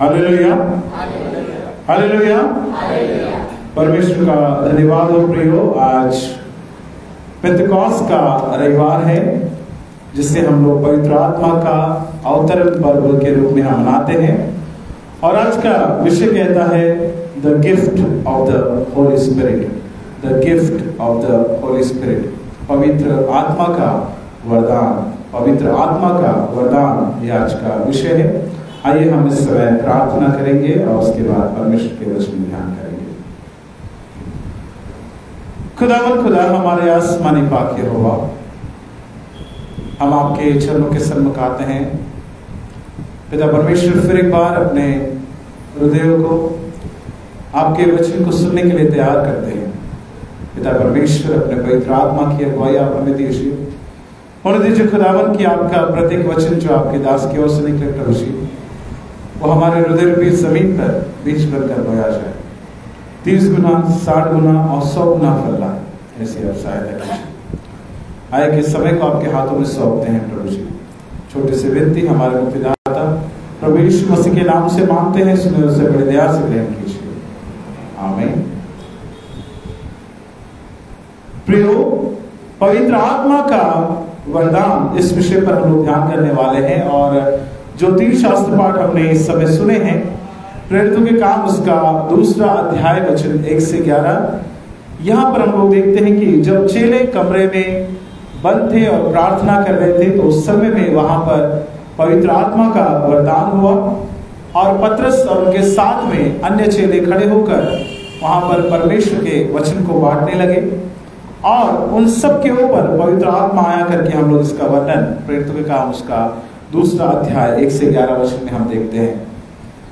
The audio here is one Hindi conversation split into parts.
Hallelujah, hallelujah. परमेश्वर का धन्यवाद हो प्रियो। आज पेंतेकोस्त का रविवार है, जिसे हम लोग पवित्र आत्मा का अवतरण पर्व के रूप में हम मनाते हैं। और आज का विषय कहता है the gift of the Holi spirit, the gift of the Holi spirit, पवित्र आत्मा का वरदान, पवित्र आत्मा का वरदान, ये आज का विषय है। आइए हम इस समय प्रार्थना करेंगे और उसके बाद परमेश्वर के वचन में ध्यान करेंगे। खुदावंद खुदा, हमारे आसमानी पाक यहोवा, हम आपके चरणों के सन्मुख आते हैं पिता परमेश्वर। फिर एक बार अपने हृदयों को आपके वचन को सुनने के लिए तैयार करते हैं पिता परमेश्वर। अपने पवित्र आत्मा की अगुवाई आप हमें दीजिए। होने दीजिए खुदावंद कि आपका प्रत्येक वचन जो आपके दास की ओर से निकले प्रभु जी, वो हमारे हृदय रूपी जमीन पर बीज बनकर बोया जाए, 30 गुना, 60 गुना और 100 गुना फल लाए। ऐसी आप सहायता कीजिए। आए के समय को आपके हाथों में सौंपते हैं प्रभु जी। छोटी सी विनती हमारे मुक्तिदाता प्रभु यीशु मसीह के नाम से मांगते हैं, सुने उससे बड़ी दया से ग्रहण कीजिए, आमीन। प्रियो, पवित्र आत्मा का वरदान, इस विषय पर हम लोग ध्यान करने वाले हैं। और जो 3 शास्त्र पाठ हमने इस समय सुने हैं, प्रेरितों के काम उसका 2 अध्याय वचन 1 से 11, यहाँ पर हम लोग देखते हैं कि जब चेले कमरे में बंद थे और प्रार्थना कर रहे थे, तो उस समय में वहां पर पवित्र आत्मा का वरदान हुआ और पतरस और उनके साथ में अन्य चेले खड़े होकर वहां पर परमेश्वर के वचन को बांटने लगे और उन सब के ऊपर पवित्र आत्मा आया करके हम लोग इसका वर्णन प्रेरितों के काम उसका 2 अध्याय 1 से 11 वचन में हम देखते हैं।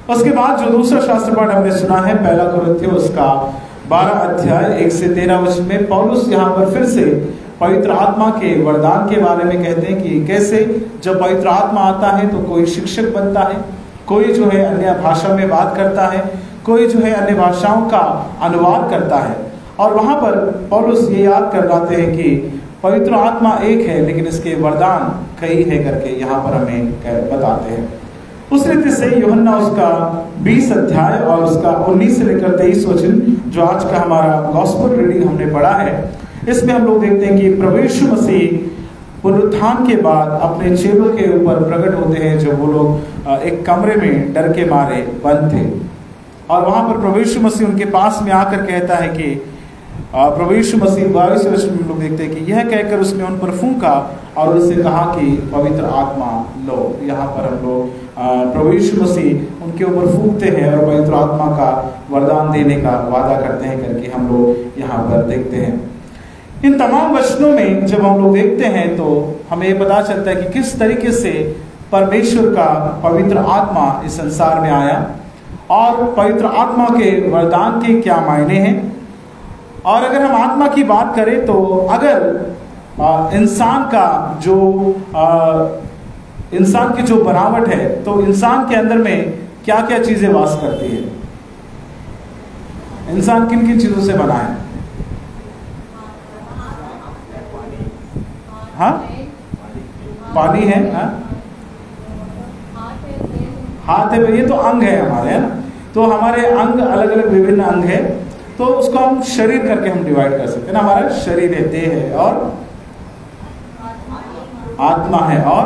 उसके बाद जो दूसरा शास्त्र पाठ हमने सुना है 1 कुरिन्थियों उसका 12 अध्याय 1 से 13 वचन में पौलुस यहाँ पर फिर से पवित्र आत्मा के वरदान के बारे में कहते हैं कि कैसे जब पवित्र आत्मा आता है तो कोई शिक्षक बनता है, कोई जो है अन्य भाषा में बात करता है, कोई जो है अन्य भाषाओं का अनुवाद करता है। और वहां पर पौलुस ये याद करवाते हैं कि पवित्र आत्मा एक है, लेकिन इसके वरदान कई है करके यहाँ पर हमें बताते हैं। उस रीति से यूहन्ना उसका 20 अध्याय और उसका 19 से लेकर 23 वचन, जो आज का हमारा गॉस्पेल रीडिंग हमने पढ़ा है, इसमें हम लोग देखते हैं कि प्रभु यीशु मसीह पुनरुत्थान के बाद अपने चेलों के ऊपर प्रकट होते हैं, जो वो लोग एक कमरे में डर के मारे बंद थे। और वहां पर प्रभु यीशु मसीह उनके पास में आकर कहता है कि प्रभु यीशु मसीह 22 वचन में लोग देखते हैं कि यह कहकर उसने उन पर फूंका और उनसे कहा कि पवित्र आत्मा लो। यहाँ पर हम लोग प्रभु यीशु मसीह उनके ऊपर फूंकते हैं और पवित्र आत्मा का वरदान देने का वादा करते हैं करके हम लोग यहाँ पर देखते हैं। इन तमाम वचनों में जब हम लोग देखते हैं तो हमें ये पता चलता है कि किस तरीके से परमेश्वर का पवित्र आत्मा इस संसार में आया और पवित्र आत्मा के वरदान के क्या मायने हैं। और अगर हम आत्मा की बात करें तो अगर इंसान का जो इंसान की जो बनावट है, तो इंसान के अंदर में क्या क्या चीजें वास करती है? इंसान किन किन चीजों से बना है? हाँ, पानी है, हाँ? हाथ है, ये तो अंग है हमारे, है ना। तो हमारे अंग अलग अलग विभिन्न अंग है, तो उसको हम शरीर करके हम डिवाइड कर सकते हैं ना। हमारा शरीर है, देह है और आत्मा है और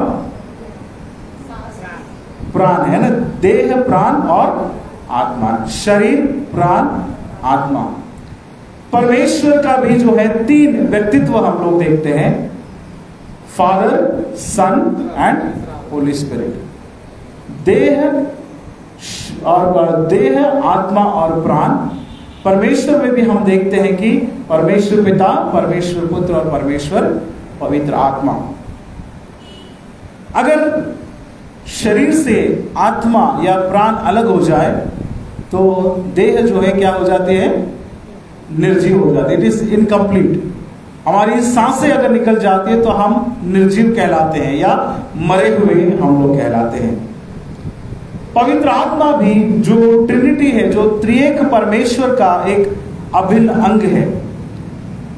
प्राण है ना। देह, प्राण और आत्मा, शरीर, प्राण, आत्मा। परमेश्वर का भी जो है 3 व्यक्तित्व हम लोग देखते हैं, Father, Son and Holy Spirit. देह, आत्मा और प्राण। परमेश्वर में भी हम देखते हैं कि परमेश्वर पिता, परमेश्वर पुत्र और परमेश्वर पवित्र आत्मा। अगर शरीर से आत्मा या प्राण अलग हो जाए तो देह जो है क्या हो जाती है? निर्जीव हो जाती है, इट इज इनकम्प्लीट। हमारी सांसें अगर निकल जाती है तो हम निर्जीव कहलाते हैं या मरे हुए हम लोग कहलाते हैं। पवित्र आत्मा भी जो ट्रिनिटी है, जो त्रिएक परमेश्वर का एक अभिन्न अंग है,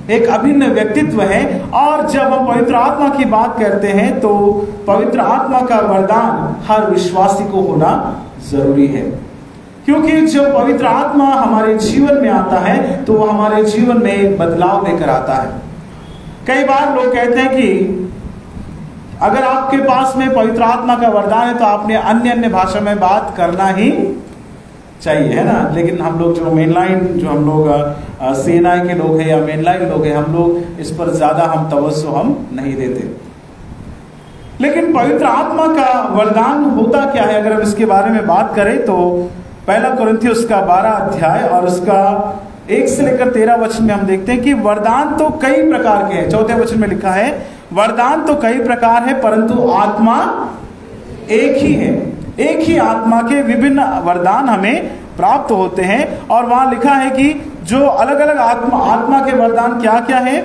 एक अभिन्न व्यक्तित्व है। और जब हम पवित्र आत्मा की बात करते हैं तो पवित्र आत्मा का वरदान हर विश्वासी को होना जरूरी है, क्योंकि जब पवित्र आत्मा हमारे जीवन में आता है तो वो हमारे जीवन में एक बदलाव लेकर आता है। कई बार लोग कहते हैं कि अगर आपके पास में पवित्र आत्मा का वरदान है तो आपने अन्य अन्य भाषा में बात करना ही चाहिए, है ना। लेकिन हम लोग जो मेनलाइन, जो हम लोग CNI के लोग हैं या मेनलाइन लोग हैं, हम लोग इस पर ज्यादा हम तवज्जो हम नहीं देते। लेकिन पवित्र आत्मा का वरदान होता क्या है, अगर हम इसके बारे में बात करें तो 1 कुरिन्थियों का 12 अध्याय और उसका 1 से लेकर 13 वचन में हम देखते हैं कि वरदान तो कई प्रकार के हैं। 4 वचन में लिखा है, वरदान तो कई प्रकार है परंतु आत्मा एक ही है। एक ही आत्मा के विभिन्न वरदान हमें प्राप्त होते हैं। और वहां लिखा है कि जो अलग अलग आत्मा के वरदान क्या क्या है।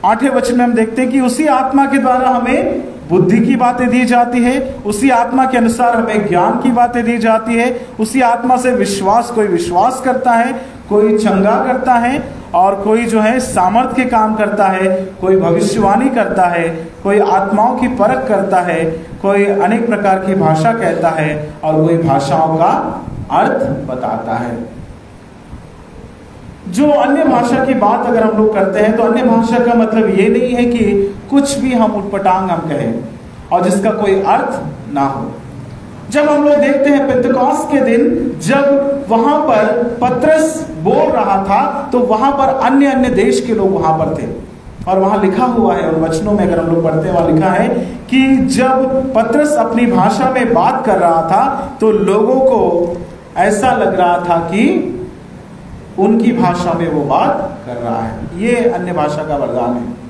8वें वचन में हम देखते हैं कि उसी आत्मा के द्वारा हमें बुद्धि की बातें दी जाती है, उसी आत्मा के अनुसार हमें ज्ञान की बातें दी जाती है, उसी आत्मा से विश्वास, कोई विश्वास करता है, कोई चंगा करता है, और कोई जो है सामर्थ के काम करता है, कोई भविष्यवाणी करता है, कोई आत्माओं की परख करता है, कोई अनेक प्रकार की भाषा कहता है और कोई भाषाओं का अर्थ बताता है। जो अन्य भाषा की बात अगर हम लोग करते हैं तो अन्य भाषा का मतलब ये नहीं है कि कुछ भी हम उटपटांग हम कहें और जिसका कोई अर्थ ना हो। जब हम लोग देखते हैं पेंतकोस्त के दिन जब वहां पर पतरस बोल रहा था तो वहां पर अन्य अन्य देश के लोग वहां पर थे, और वहां लिखा हुआ है, और वचनों में अगर हम लोग पढ़ते हैं वहां लिखा है कि जब पतरस अपनी भाषा में बात कर रहा था तो लोगों को ऐसा लग रहा था कि उनकी भाषा में वो बात कर रहा है। ये अन्य भाषा का वरदान है।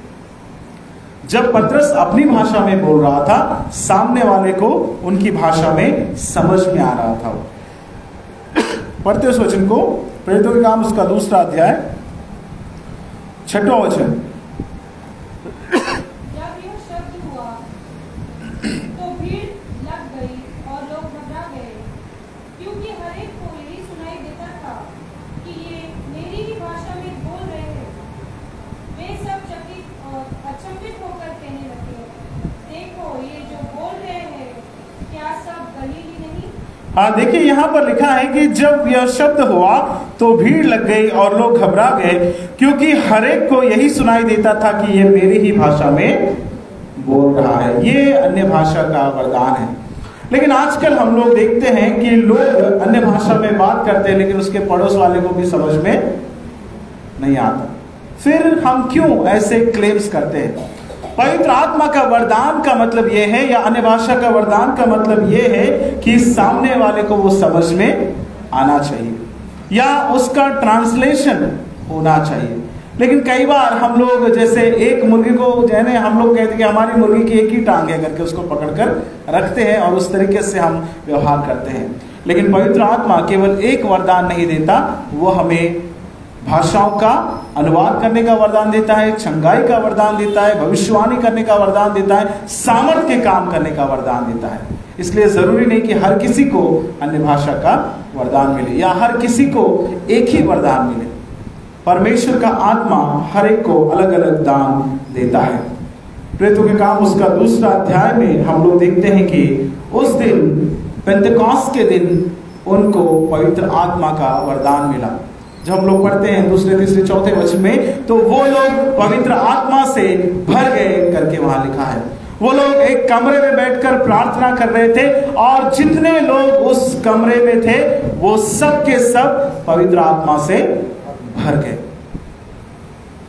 जब पतरस अपनी भाषा में बोल रहा था, सामने वाले को उनकी भाषा में समझ में आ रहा था। पढ़ते उस वचन को, प्रेरितों के काम उसका 2 अध्याय 6वां वचन। जब यह शब्द हुआ तो भीड़ लग गई और लोग घबरा गए, क्योंकि हर एक को यही सुनाई देता था कि ये मेरी ही भाषा में बोल रहे हैं। वे सब चकित और अचंभित होकर कहने लगे, देखो ये जो बोल रहे हैं क्या सब गलीली नहीं? हाँ, देखिए यहाँ पर लिखा है कि जब यह शब्द हुआ तो भीड़ लग गई और लोग घबरा गए, क्योंकि हर एक को यही सुनाई देता था कि यह मेरी ही भाषा में बोल रहा है। ये अन्य भाषा का वरदान है। लेकिन आजकल हम लोग देखते हैं कि लोग अन्य भाषा में बात करते हैं लेकिन उसके पड़ोस वाले को भी समझ में नहीं आता। फिर हम क्यों ऐसे क्लेम्स करते हैं? पवित्र आत्मा का वरदान का मतलब यह है, या अन्य भाषा का वरदान का मतलब यह है कि सामने वाले को वो समझ में आना चाहिए या उसका ट्रांसलेशन होना चाहिए। लेकिन कई बार हम लोग जैसे एक मुर्गी को जैसे हम लोग कहते हैं कि हमारी मुर्गी की एक ही टांग है करके उसको पकड़कर रखते हैं और उस तरीके से हम व्यवहार करते हैं। लेकिन पवित्र आत्मा केवल एक वरदान नहीं देता, वो हमें भाषाओं का अनुवाद करने का वरदान देता है, चंगाई का वरदान देता है, भविष्यवाणी करने का वरदान देता है, सामर्थ के काम करने का वरदान देता है। इसलिए जरूरी नहीं कि हर किसी को अन्य भाषा का वरदान मिले या हर किसी को एक ही वरदान मिले। परमेश्वर का आत्मा हर एक को अलग अलग दान देता है। प्रेरितों के काम उसका 2 अध्याय में हम लोग देखते हैं कि उस दिन पेंतेकोस्त के दिन उनको पवित्र आत्मा का वरदान मिला। जब हम लोग पढ़ते हैं 2, 3, 4 वचन में तो वो लोग पवित्र आत्मा से भर गए करके वहां लिखा है। वो लोग एक कमरे में बैठकर प्रार्थना कर रहे थे और जितने लोग उस कमरे में थे वो सब के सब पवित्र आत्मा से भर गए।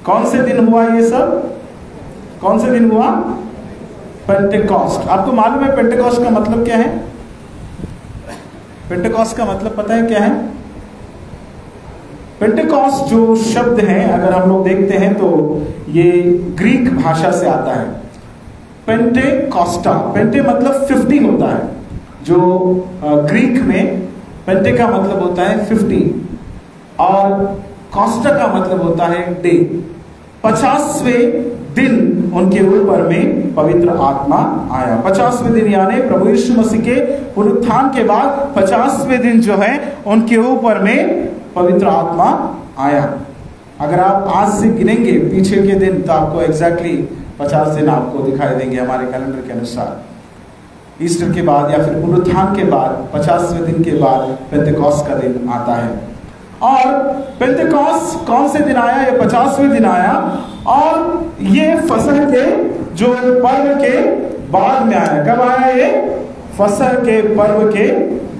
कौन से दिन हुआ ये सब? कौन से दिन हुआ? पेंटेकोस्ट। आपको मालूम है पेंटेकोस्ट का मतलब क्या है? पेंटेकोस्ट का मतलब पता है क्या है? पेंटेकोस्ट जो शब्द है अगर हम लोग देखते हैं तो ये ग्रीक भाषा से आता है। पेंटेकोस्टा, पेंटे मतलब 50 होता है, जो ग्रीक में पेंटे का मतलब होता है 50 और कोस्टा का मतलब होता है डे। 50वें दिन उनके ऊपर में पवित्र आत्मा आया। 50वें दिन यानी प्रभु यीशु मसीह के पुनरुत्थान के बाद 50वें दिन जो है उनके ऊपर में पवित्र आत्मा आया। अगर आप आज से गिनेंगे पीछे के दिन तो आपको एग्जैक्टली 50 दिन आपको दिखाई देंगे हमारे कैलेंडर के अनुसार। ईस्टर के बाद या फिर पुनरुत्थान के बाद 50वें दिन के बाद पेंतेकोस्त का दिन आता है। और पेंतेकोस्त कौन से दिन आया? ये 50वें दिन आया और ये फसह के जो पर्व के बाद में आया। कब आया ये? फसह के पर्व के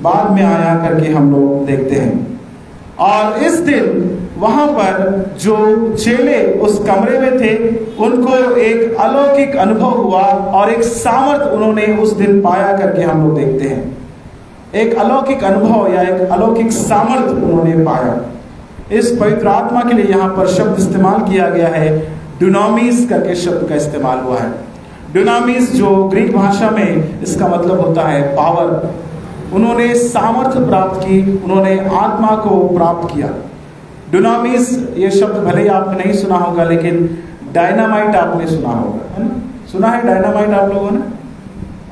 बाद में आया करके हम लोग देखते हैं। और इस दिन वहां पर जो चेले उस कमरे में थे उनको एक अलौकिक अनुभव हुआ और एक सामर्थ उन्होंने उस दिन पाया करके हम लोग देखते हैं। एक अलौकिक अनुभव या एक अलौकिक सामर्थ उन्होंने पाया। इस पवित्र आत्मा के लिए यहाँ पर शब्द इस्तेमाल किया गया है, डुनामिस करके शब्द का इस्तेमाल हुआ है। डुनामिस जो ग्रीक भाषा में इसका मतलब होता है पावर। उन्होंने सामर्थ्य प्राप्त की, उन्होंने आत्मा को प्राप्त किया। डुनामिस ये शब्द भले ही आपने नहीं सुना होगा, लेकिन डायनामाइट आपने सुना होगा, है ना? सुना है डायनामाइट आप लोगों ने?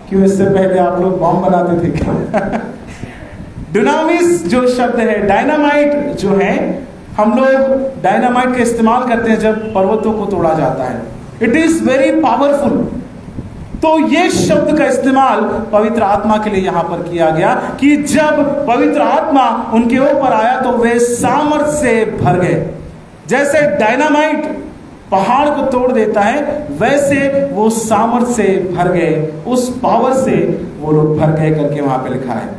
क्यों, इससे पहले आप लोग बॉम्ब बनाते थे क्या? डुनामिस जो शब्द है, डायनामाइट जो है, हम लोग डायनामाइट का इस्तेमाल करते हैं जब पर्वतों को तोड़ा जाता है। It is very powerful. तो ये शब्द का इस्तेमाल पवित्र आत्मा के लिए यहां पर किया गया कि जब पवित्र आत्मा उनके ऊपर आया तो वे सामर्थ्य से भर गए। जैसे डायनामाइट पहाड़ को तोड़ देता है, वैसे वो सामर्थ्य से भर गए, उस पावर से वो लोग भर गए करके वहां पे लिखा है।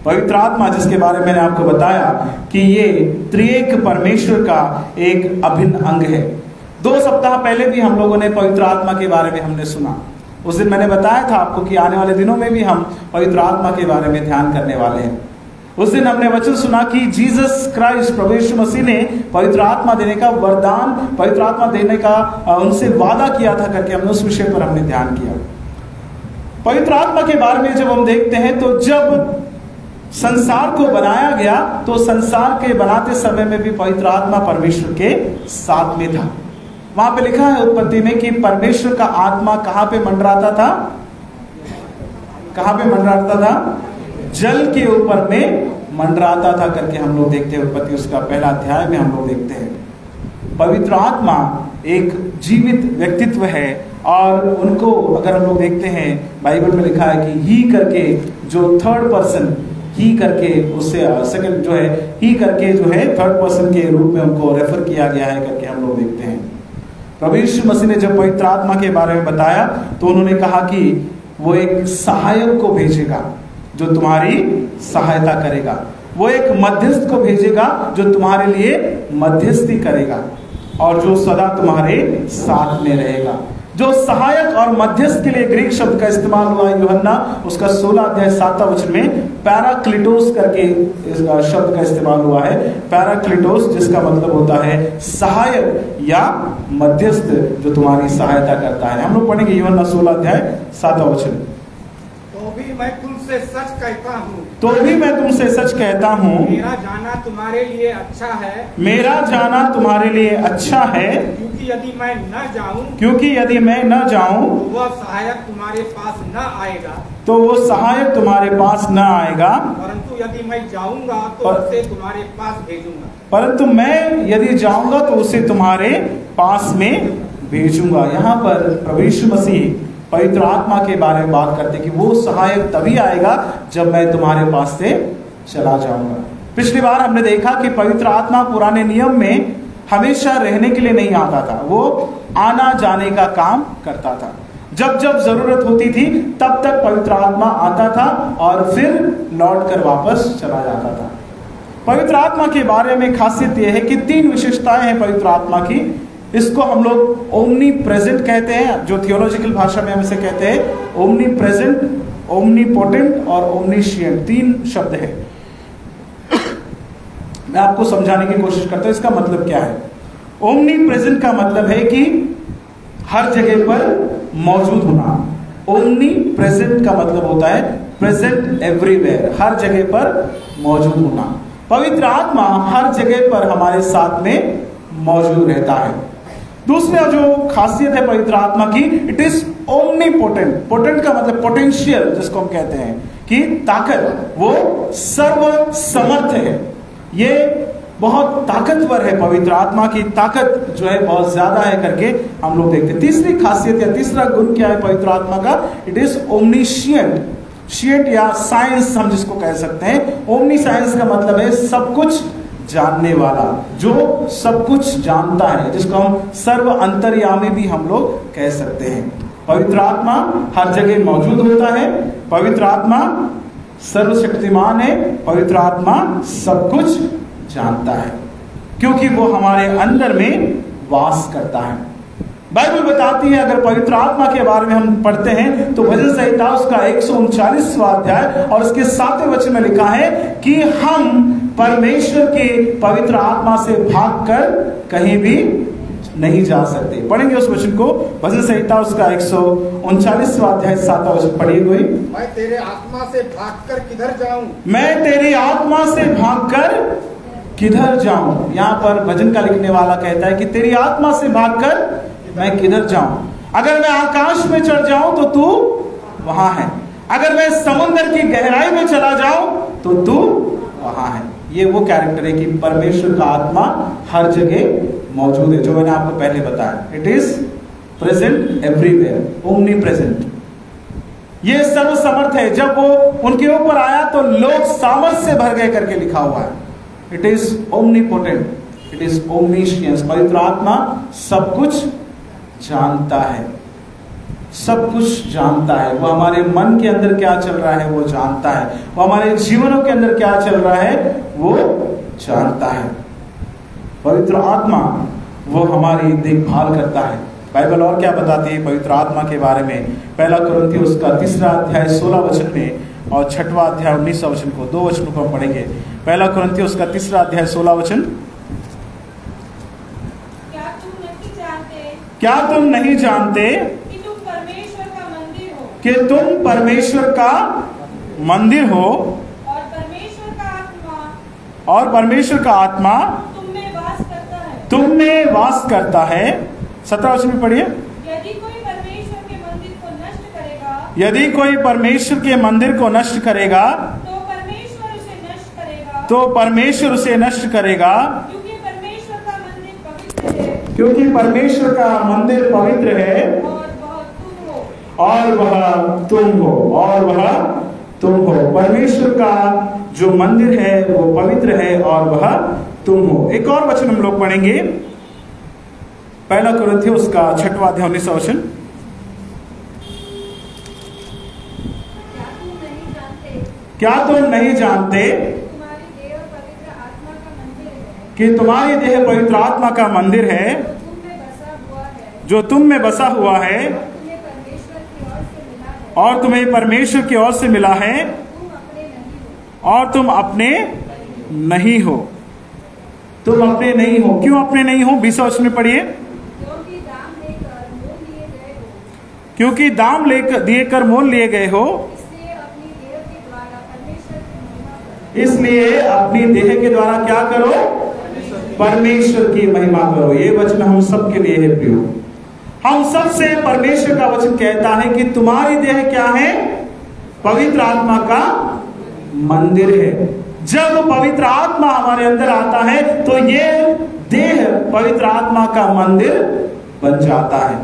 पवित्र आत्मा जिसके बारे में मैंने आपको बताया कि ये त्रिएक परमेश्वर का एक अभिन्न अंग है। 2 सप्ताह पहले भी हम लोगों ने पवित्र आत्मा के बारे में हमने सुना। उस दिन मैंने बताया था आपको कि आने वाले दिनों में भी हम पवित्र आत्मा के बारे में ध्यान करने वाले हैं। उस दिन हमने वचन सुना कि जीसस क्राइस्ट प्रभु यीशु मसीह ने पवित्र आत्मा देने का वरदान, पवित्र आत्मा देने का उनसे वादा किया था करके हमने उस विषय पर हमने ध्यान किया। पवित्र आत्मा के बारे में जब हम देखते हैं तो जब संसार को बनाया गया तो संसार के बनाते समय में भी पवित्र आत्मा परमेश्वर के साथ में था। वहां पे लिखा है उत्पत्ति में कि परमेश्वर का आत्मा कहां पे मंडराता था? कहां पे मंडराता था? जल के ऊपर में मंडराता था करके हम लोग देखते हैं। उत्पत्ति उसका पहला अध्याय में हम लोग देखते हैं। पवित्र आत्मा एक जीवित व्यक्तित्व है और उनको अगर हम लोग देखते हैं बाइबल में लिखा है कि ही करके जो थर्ड पर्सन ही करके उससे सेकंड जो है ही करके जो है थर्ड पर्सन के रूप में उनको रेफर किया गया है करके हम लोग देखते हैं। प्रभु यीशु मसीह ने जब पवित्र आत्मा के बारे में बताया तो उन्होंने कहा कि वो एक सहायक को भेजेगा जो तुम्हारी सहायता करेगा। वो एक मध्यस्थ को भेजेगा जो तुम्हारे लिए मध्यस्थी करेगा और जो सदा तुम्हारे साथ में रहेगा। जो सहायक और मध्यस्थ के लिए ग्रीक शब्द का इस्तेमाल हुआ है यूहन्ना उसका 16 अध्याय 7 वचन में पैराक्लिटोस करके इस शब्द का इस्तेमाल हुआ है। पैराक्लिटोस जिसका मतलब होता है सहायक या मध्यस्थ जो तुम्हारी सहायता करता है। हम लोग पढ़ेंगे यूहन्ना 16 अध्याय 7 वचन। तो भी मैं तुमसे सच कहता हूँ, तो भी मैं तुमसे सच कहता हूँ, मेरा जाना तुम्हारे लिए अच्छा है, मेरा जाना तुम्हारे लिए अच्छा है, क्योंकि यदि मैं न जाऊं, क्योंकि यदि मैं न जाऊं तो वह सहायक तुम्हारे पास न आएगा, तो वो सहायक तुम्हारे पास न आएगा, परंतु यदि मैं जाऊंगा तो उसे तुम्हारे पास भेजूंगा। परंतु मैं यदि जाऊंगा तो उसे तुम्हारे पास में भेजूंगा। यहाँ पर प्रभु यीशु मसीह पवित्र आत्मा के बारे में बात करते कि वो सहायक तभी आएगा जब मैं तुम्हारे पास से चला जाऊंगा। पिछली बार हमने देखा कि पवित्र आत्मा पुराने नियम में हमेशा रहने के लिए नहीं आता था, वो आना जाने का काम करता था। जब जब जरूरत होती थी तब तक पवित्र आत्मा आता था और फिर लौट कर वापस चला जाता था। पवित्र आत्मा के बारे में खासियत यह है कि 3 विशेषताएं हैं पवित्र आत्मा की। इसको हम लोग ओमनी प्रेजेंट कहते हैं, जो थियोलॉजिकल भाषा में हम इसे कहते हैं ओमनी प्रेजेंट, ओमनी पोटेंट और ओमनीशिएंट। 3 शब्द है। मैं आपको समझाने की कोशिश करता हूं इसका मतलब क्या है। ओमनी प्रेजेंट का मतलब है कि हर जगह पर मौजूद होना। ओमनी प्रेजेंट का मतलब होता है प्रेजेंट एवरीवेयर, हर जगह पर मौजूद होना। पवित्र आत्मा हर जगह पर हमारे साथ में मौजूद रहता है। दूसरा जो खासियत है पवित्र आत्मा की, it is omni potent. Potent का मतलब पोटेंशियल जिसको हम कहते हैं कि ताकत, वो सर्व समर्थ है। ये बहुत ताकतवर है, पवित्र आत्मा की ताकत जो है बहुत ज्यादा है करके हम लोग देखते हैं। तीसरी खासियत या तीसरा गुण क्या है पवित्र आत्मा का? इट इज ओमनीशिएंट, शिएंट या साइंस हम जिसको कह सकते हैं। ओमनी साइंस का मतलब है सब कुछ जानने वाला, जो सब कुछ जानता है, जिसको हम सर्व अंतर्यामी भी हम लोग कह सकते हैं। पवित्र आत्मा हर जगह मौजूद होता है, पवित्र आत्मा सर्वशक्तिमान है, पवित्र आत्मा सब कुछ जानता है, क्योंकि वो हमारे अंदर में वास करता है। बाइबल बताती है, अगर पवित्र आत्मा के बारे में हम पढ़ते हैं तो भजन संहिता उसका 139वां अध्याय और उसके 7वें वचन में लिखा है कि हम परमेश्वर के पवित्र आत्मा से भागकर कहीं भी नहीं जा सकते। पढ़ेंगे उस वचन को, भजन संहिता उसका 139वां अध्याय 7वां वचन पढ़िए कोई। मैं तेरे आत्मा से भागकर किधर जाऊं? मैं तेरी आत्मा से भागकर किधर जाऊं। यहाँ पर भजन का लिखने वाला कहता है कि तेरी आत्मा से भागकर मैं किधर जाऊं। अगर मैं आकाश में चढ़ जाऊं तो तू वहां है, अगर मैं समुद्र की गहराई में चला जाऊं तो तू वहां है। ये वो कैरेक्टर है कि परमेश्वर का आत्मा हर जगह मौजूद है, जो मैंने आपको पहले बताया। It is present everywhere, omni present. ये सर्वसमर्थ है। जब वो उनके ऊपर आया तो लोग सामर्थ से भर गए करके लिखा हुआ है। It is omnipotent, it is omniscience. पवित्र आत्मा सब कुछ जानता है, सब कुछ जानता है। वो हमारे मन के अंदर क्या चल रहा है वो जानता है, वो हमारे जीवनों के अंदर क्या चल रहा है वो जानता है। पवित्र आत्मा वो हमारी देखभाल करता है। बाइबल और क्या बताती है पवित्र आत्मा के बारे में? पहला कुरिन्थियों उसका 3 अध्याय 16 वचन में और 6वां अध्याय 19 वचन को, 2 वचनों को हम पढ़ेंगे। पहला कुरिन्थियों उसका 3 अध्याय 16 वचन। क्या तुम नहीं जानते कि तुम परमेश्वर का मंदिर हो, कि तुम परमेश्वर का मंदिर हो और परमेश्वर का आत्मा तुम में वास करता है। तुम में वास करता है। 17 वचन में पढ़िए। यदि कोई परमेश्वर के मंदिर को नष्ट करेगा, यदि कोई परमेश्वर के मंदिर को नष्ट करेगा तो परमेश्वर उसे नष्ट करेगा, तो परमेश्वर उसे नष्ट करेगा, क्योंकि परमेश्वर का मंदिर पवित्र है क्योंकि परमेश्वर का मंदिर पवित्र है और वह तुम हो। और वह तुम हो, और वह तुम हो। परमेश्वर का जो मंदिर है वो पवित्र है और वह तुम हो। एक और वचन हम लोग पढ़ेंगे, पहला कुरिन्थियों उसका 6वां अध्याय 19वां वचन। क्या तुम नहीं जानते कि तुम्हारी देह पवित्र आत्मा का मंदिर है जो तुम में बसा हुआ है और तुम्हें परमेश्वर की ओर से मिला है और तुम अपने नहीं हो। तुम अपने नहीं हो। क्यों अपने नहीं हो? 20 वचन में पढ़िए। क्योंकि दाम लेकर दिए कर मोल लिए गए हो, इसलिए अपनी देह के द्वारा क्या करो? परमेश्वर की महिमा करो। ये वचन हम सब के लिए है प्रियो। हम सबसे परमेश्वर का वचन कहता है कि तुम्हारी देह क्या है? पवित्र आत्मा का मंदिर है। जब पवित्र आत्मा हमारे अंदर आता है तो ये देह पवित्र आत्मा का मंदिर बन जाता है।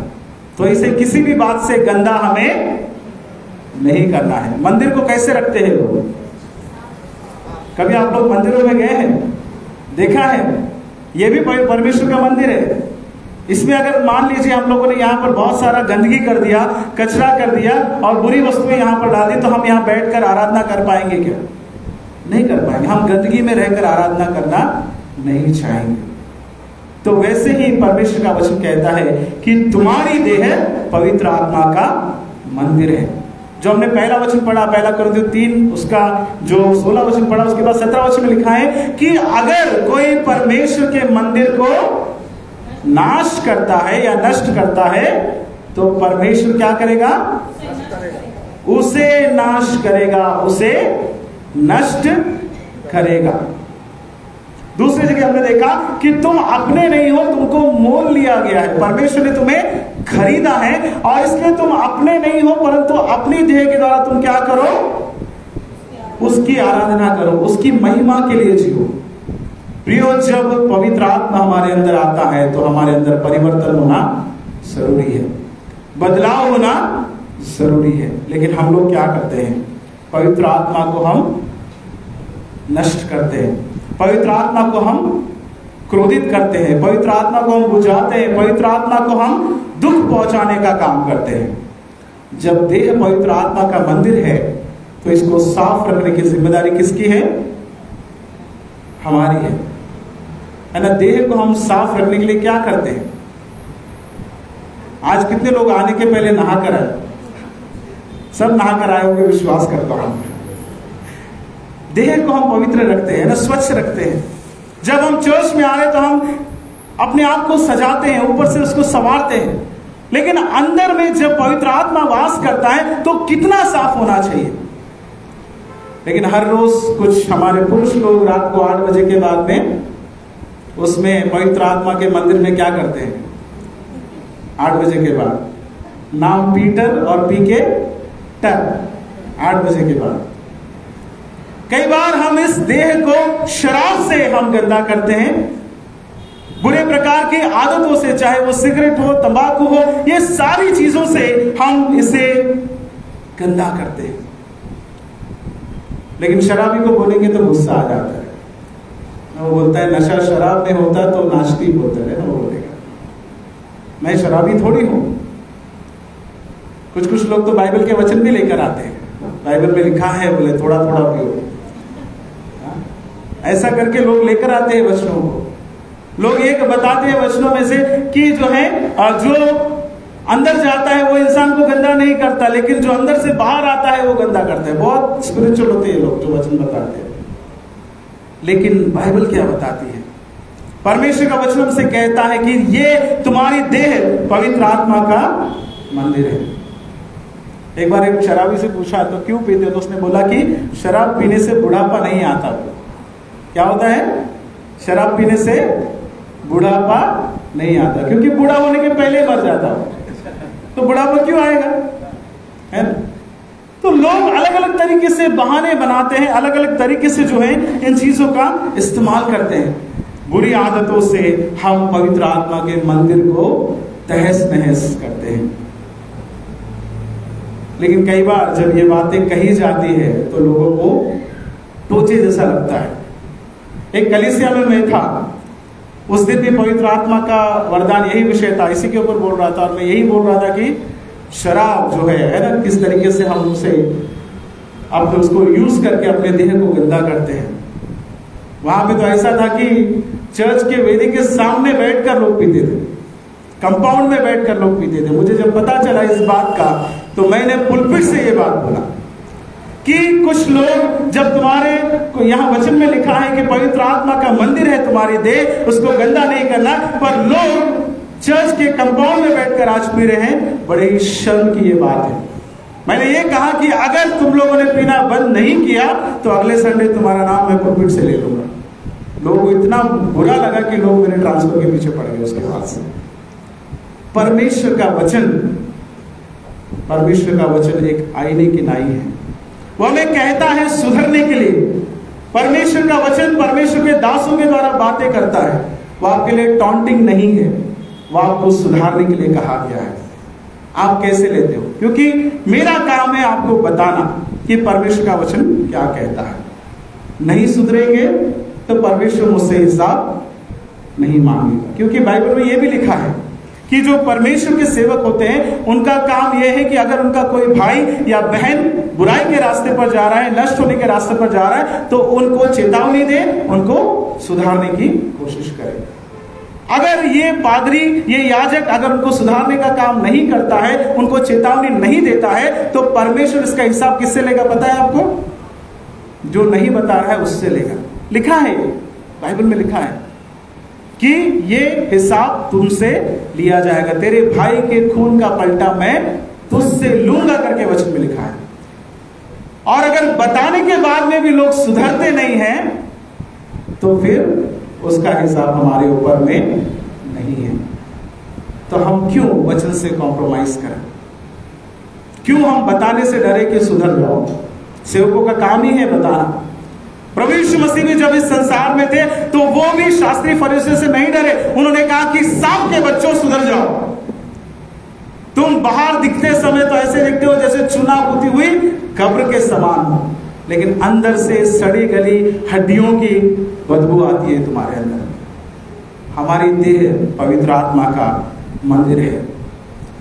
तो इसे किसी भी बात से गंदा हमें नहीं करना है। मंदिर को कैसे रखते हैं लोग? कभी आप लोग मंदिरों में गए हैं? देखा है? ये भी परमेश्वर का मंदिर है। इसमें अगर मान लीजिए हम लोगों ने यहाँ पर बहुत सारा गंदगी कर दिया, कचरा कर दिया और बुरी वस्तुएं यहाँ पर डाल दी, तो हम यहाँ बैठकर आराधना कर पाएंगे क्या? नहीं कर पाएंगे। हम गंदगी में रहकर आराधना करना नहीं चाहेंगे। तो वैसे ही परमेश्वर का वचन कहता है कि तुम्हारी देह पवित्र आत्मा का मंदिर है। जो हमने पहला वचन पढ़ा, पहला कुरिन्थियों 3 उसका जो 16 वचन पढ़ा, उसके बाद 17 वचन में लिखा है कि अगर कोई परमेश्वर के मंदिर को नाश करता है या नष्ट करता है तो परमेश्वर क्या करेगा? उसे नाश करेगा, उसे नष्ट करेगा। दूसरी जगह हमने देखा कि तुम अपने नहीं हो, तुमको मोल लिया गया है। परमेश्वर ने तुम्हें खरीदा है और इसलिए तुम अपने नहीं हो, परंतु अपनी देह के द्वारा तुम क्या करो? उसकी आराधना करो, उसकी महिमा के लिए जियो। प्रियो, जब पवित्र आत्मा हमारे अंदर आता है तो हमारे अंदर परिवर्तन होना जरूरी है, बदलाव होना जरूरी है। लेकिन हम लोग क्या करते हैं? पवित्र आत्मा को हम नष्ट करते हैं, पवित्र आत्मा को हम क्रोधित करते हैं, पवित्र आत्मा को हम बुझाते हैं, पवित्र आत्मा को हम दुख पहुंचाने का काम करते हैं। जब देह पवित्र आत्मा का मंदिर है तो इसको साफ रखने की जिम्मेदारी किसकी है? हमारी है ना। देह को हम साफ रखने के लिए क्या करते हैं? आज कितने लोग आने के पहले नहा कर आए? सब नहा कर आए होंगे, विश्वास करता हूं। देह को हम पवित्र रखते हैं ना, स्वच्छ रखते हैं। जब हम चर्च में आ रहे तो हम अपने आप को सजाते हैं, ऊपर से उसको संवारते हैं, लेकिन अंदर में जब पवित्र आत्मा वास करता है तो कितना साफ होना चाहिए। लेकिन हर रोज कुछ हमारे पुरुष लोग रात को 8 बजे के बाद में उसमें पवित्र आत्मा के मंदिर में क्या करते हैं? 8 बजे के बाद नाम पीटर और पी के टर, 8 बजे के बाद। कई बार हम इस देह को शराब से हम गंदा करते हैं, बुरे प्रकार की आदतों से, चाहे वो सिगरेट हो, तंबाकू हो, ये सारी चीजों से हम इसे गंदा करते हैं। लेकिन शराबी को बोलेंगे तो गुस्सा आ जाता है, वो बोलता है नशा शराब में होता तो नास्तिक होता है ना, वो बोलेगा मैं शराबी थोड़ी हूं। कुछ लोग तो बाइबल के वचन भी लेकर आते हैं, बाइबल में लिखा है बोले थोड़ा थोड़ा पियो, ऐसा करके लोग लेकर आते हैं वचनों को। लोग एक बताते हैं वचनों में से कि जो है जो अंदर जाता है वो इंसान को गंदा नहीं करता, लेकिन जो अंदर से बाहर आता है वो गंदा करता है। बहुत स्पिरिचुअल होते हैं लोग जो वचन बताते हैं, लेकिन बाइबल क्या बताती है? परमेश्वर का वचन हमसे कहता है कि ये तुम्हारी देह पवित्र आत्मा का मंदिर है। एक बार एक शराबी से पूछा तो क्यों पीते हो, तो उसने बोला कि शराब पीने से बुढ़ापा नहीं आता। क्या होता है? शराब पीने से बुढ़ापा नहीं आता, क्योंकि बूढ़ा होने के पहले मर जाता हो तो बुढ़ापा क्यों आएगा, है ना? तो लोग अलग अलग तरीके से बहाने बनाते हैं, अलग अलग तरीके से जो है इन चीजों का इस्तेमाल करते हैं। बुरी आदतों से हम पवित्र आत्मा के मंदिर को तहस नहस करते हैं। लेकिन कई बार जब ये बातें कही जाती है तो लोगों को टोचे जैसा लगता है। एक कलीसिया में मैं था, उस दिन भी पवित्र आत्मा का वरदान यही विषय था, इसी के ऊपर बोल रहा था, और मैं यही बोल रहा था कि शराब जो है ना, किस तरीके से हम उसे अब उसको यूज करके अपने देह को गंदा करते हैं। वहां पे तो ऐसा था कि चर्च के वेदी के सामने बैठकर लोग पीते थे, कंपाउंड में बैठकर लोग पीते थे। मुझे जब पता चला इस बात का तो मैंने पुलपिट से ये बात बोला कि कुछ लोग, जब तुम्हारे यहाँ वचन में लिखा है कि पवित्र आत्मा का मंदिर है तुम्हारी देह, उसको गंदा नहीं करना, पर लोग चर्च के कंपाउंड में बैठकर आज पी रहे हैं, बड़े ही शर्म की ये बात है। मैंने ये कहा कि अगर तुम लोगों ने पीना बंद नहीं किया तो अगले संडे तुम्हारा नाम मैं पुलपिट से ले लूंगा। लोगों को इतना बुरा लगा कि लोग मेरे ट्रांसफर के पीछे पड़ गए उसके बाद से। परमेश्वर का वचन एक आईने की नाई है, वो हमें कहता है सुधरने के लिए। परमेश्वर का वचन परमेश्वर के दासों के द्वारा बातें करता है, वो आपके लिए टॉन्टिंग नहीं है, वो आपको सुधारने के लिए कहा गया है। आप कैसे लेते हो? क्योंकि मेरा काम है आपको बताना कि परमेश्वर का वचन क्या कहता है। नहीं सुधरेंगे तो परमेश्वर मुझसे हिसाब नहीं मांगेगा, क्योंकि बाइबल में यह भी लिखा है कि जो परमेश्वर के सेवक होते हैं उनका काम यह है कि अगर उनका कोई भाई या बहन बुराई के रास्ते पर जा रहा है, नष्ट होने के रास्ते पर जा रहा है, तो उनको चेतावनी दे, उनको सुधारने की कोशिश करे। अगर ये पादरी, ये याजक अगर उनको सुधारने का काम नहीं करता है, उनको चेतावनी नहीं देता है, तो परमेश्वर इसका हिसाब किससे लेगा पता है आपको? जो नहीं बता रहा है उससे लेगा। लिखा है, बाइबल में लिखा है कि ये हिसाब तुमसे लिया जाएगा, तेरे भाई के खून का पलटा मैं तुझसे लूंगा करके वचन में लिखा है। और अगर बताने के बाद में भी लोग सुधरते नहीं हैं तो फिर उसका हिसाब हमारे ऊपर में नहीं है। तो हम क्यों वचन से कॉम्प्रोमाइज करें? क्यों हम बताने से डरे कि सुधर जाओ? सेवकों का काम ही है बताना, प्रभु यीशु मसीह भी जब इस संसार में थे तो वो भी शास्त्री फरीसियों से नहीं डरे। उन्होंने कहा कि सांप के बच्चों सुधर जाओ। तुम बाहर दिखते समय तो ऐसे दिखते हो जैसे चूना पुती हुई कब्र के समान हो, लेकिन अंदर से सड़ी गली हड्डियों की बदबू आती है तुम्हारे अंदर। हमारी देह पवित्र आत्मा का मंदिर है।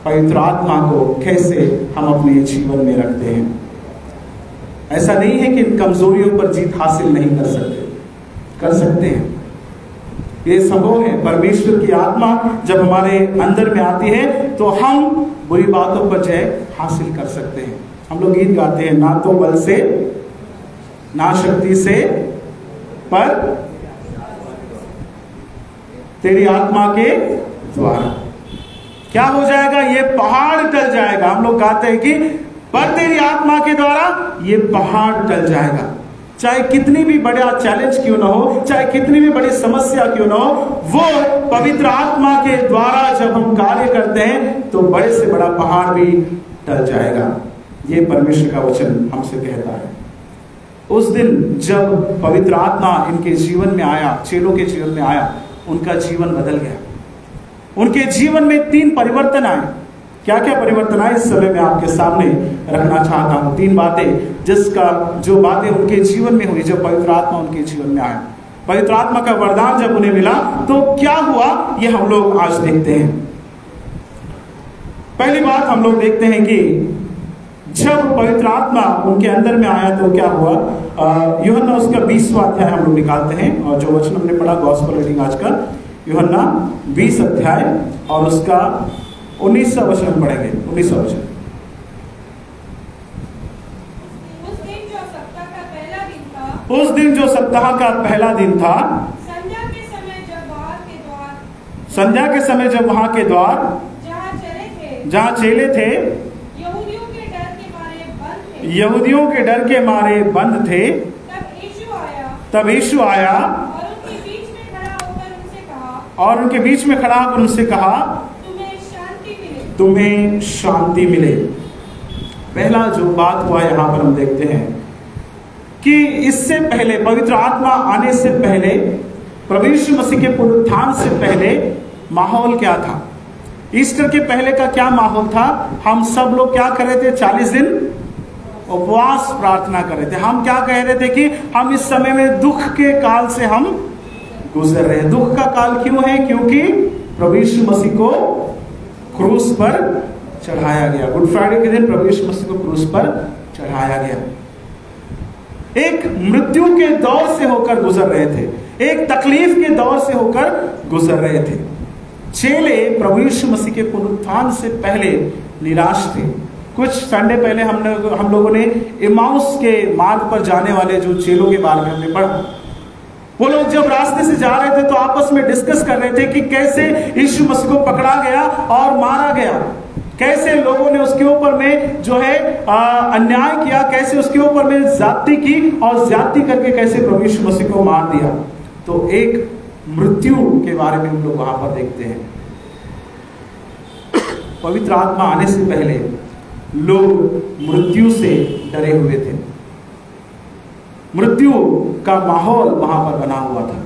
पवित्र आत्मा को कैसे हम अपने जीवन में रखते हैं? ऐसा नहीं है कि इन कमजोरियों पर जीत हासिल नहीं कर सकते, कर सकते हैं। ये संभव है। परमेश्वर की आत्मा जब हमारे अंदर में आती है तो हम बुरी बातों पर जय हासिल कर सकते हैं। हम लोग गीत गाते हैं, ना तो बल से ना शक्ति से पर तेरी आत्मा के द्वारा। क्या हो जाएगा? ये पहाड़ टल जाएगा। हम लोग गाते हैं कि पर तेरी आत्मा के द्वारा ये पहाड़ टल जाएगा। चाहे कितनी भी बड़ा चैलेंज क्यों ना हो, चाहे कितनी भी बड़ी समस्या क्यों ना हो, वो पवित्र आत्मा के द्वारा जब हम कार्य करते हैं तो बड़े से बड़ा पहाड़ भी टल जाएगा। ये परमेश्वर का वचन हमसे कहता है। उस दिन जब पवित्र आत्मा इनके जीवन में आया, चेलों के जीवन में आया, उनका जीवन बदल गया। उनके जीवन में 3 परिवर्तन आए। क्या क्या परिवर्तन आए इस समय मैं आपके सामने रखना चाहता हूं। 3 बातें जो बातें उनके जीवन में हुई जब पवित्र आत्मा उनके जीवन में आया। पवित्र आत्मा का वरदान जब उन्हें मिला तो क्या हुआ, ये हम लोग आज देखते हैं। पहली बात हम लोग देखते हैं कि जब पवित्र आत्मा उनके अंदर में आया तो क्या हुआ। यूहन्ना उसका 20वां अध्याय हम लोग निकालते हैं, और जो वचन हमने पढ़ा गॉस्पेल रीडिंग आज का, यूहन्ना 20 अध्याय और उसका 19वां वचन पढ़ेंगे। 19वां वचन। उस दिन जो सप्ताह का पहला दिन था, संध्या के समय जब वहां के द्वार जहाँ चले थे यहूदियों के डर के मारे बंद थे, तब यीशु आया और उनके बीच में खड़ा होकर उनसे कहा तुम्हें शांति मिले। पहला जो बात हुआ यहां पर हम देखते हैं कि इससे पहले, पवित्र आत्मा आने से पहले, प्रभु यीशु मसीह के पुनरुत्थान से पहले माहौल क्या था? ईस्टर के पहले का क्या माहौल था? हम सब लोग क्या कर रहे थे? 40 दिन उपवास प्रार्थना कर रहे थे। हम क्या कह रहे थे कि हम इस समय में दुख के काल से हम गुजर रहे हैं। दुख का काल क्यों है? क्योंकि प्रभु यीशु मसीह को क्रूस पर चढ़ाया गया। गुड फ्राइडे के दिन प्रभु यीशु मसीह को क्रूस पर चढ़ाया गया। एक मृत्यु के दौर से होकर गुजर रहे थे, एक तकलीफ के दौर से होकर गुजर रहे थे। चेले प्रभु यीशु मसीह के पुनरुत्थान से पहले निराश थे। कुछ संडे पहले हम लोगों ने इमाउस के मार्ग पर जाने वाले जो चेलों के बारे में हमने पढ़ा। वो लोग जब रास्ते से जा रहे थे तो आपस में डिस्कस कर रहे थे कि कैसे यीशु मसीह को पकड़ा गया और मारा गया, कैसे लोगों ने उसके ऊपर में जो है अन्याय किया, कैसे उसके ऊपर में ज्यादती की और ज्यादती करके कैसे प्रभु यीशु मसीह को मार दिया। तो एक मृत्यु के बारे में हम लोग वहां पर देखते हैं। पवित्र आत्मा आने से पहले लोग मृत्यु से डरे हुए थे। मृत्यु का माहौल वहां पर बना हुआ था।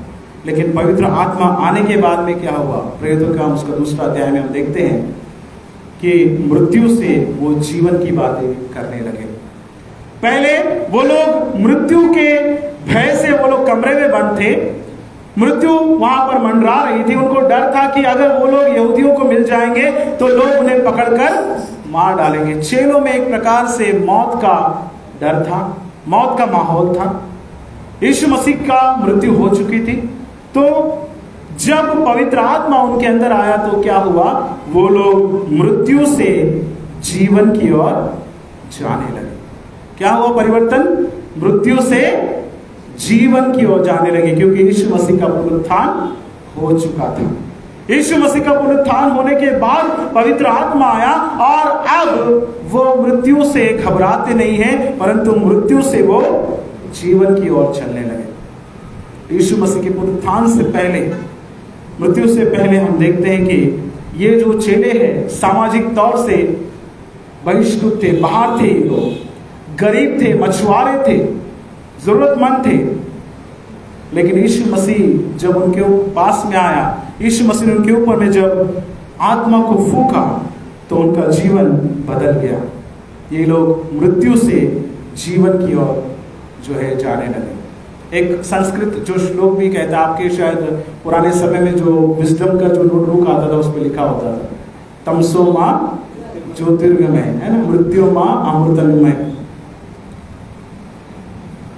लेकिन पवित्र आत्मा आने के बाद में क्या हुआ? प्रेरितों के काम उसका 2 अध्याय में हम देखते हैं कि मृत्यु से वो जीवन की बातें करने लगे। पहले वो लोग मृत्यु के भय से वो लोग कमरे में बंद थे। मृत्यु वहां पर मंडरा रही थी। उनको डर था कि अगर वो लोग यहूदियों को मिल जाएंगे तो लोग उन्हें पकड़कर मार डालेंगे। चेलों में एक प्रकार से मौत का डर था, मौत का माहौल था। यीशु मसीह का मृत्यु हो चुकी थी। तो जब पवित्र आत्मा उनके अंदर आया तो क्या हुआ? वो लोग मृत्यु से जीवन की ओर जाने लगे। क्या हुआ परिवर्तन? मृत्यु से जीवन की ओर जाने लगे, क्योंकि यीशु मसीह का पुनरुत्थान हो चुका था। यीशु मसीह का पुनरुत्थान होने के बाद पवित्र आत्मा आया और अब वो मृत्यु से घबराते नहीं हैं, परंतु मृत्यु से वो जीवन की ओर चलने लगे। यीशु मसीह के पुनरुत्थान से पहले, मृत्यु से पहले हम देखते हैं कि ये जो चेले हैं सामाजिक तौर से बहिष्कृत थे, बाहर थे, लोग गरीब थे, मछुआरे थे, जरूरतमंद थे। लेकिन यीशु मसीह जब उनके पास में आया, यीशु मसीह ने उनके ऊपर में जब आत्मा को फूंका तो उनका जीवन बदल गया। ये लोग मृत्यु से जीवन की ओर जो है जाने लगे। एक संस्कृत जो श्लोक भी कहता है, आपके शायद पुराने समय में जो विजडम का जो नोटबुक आता था उस पर लिखा होता था, तमसो माँ ज्योतिर्गमय, है ना, मृत्यु माँ अमृतंगमय।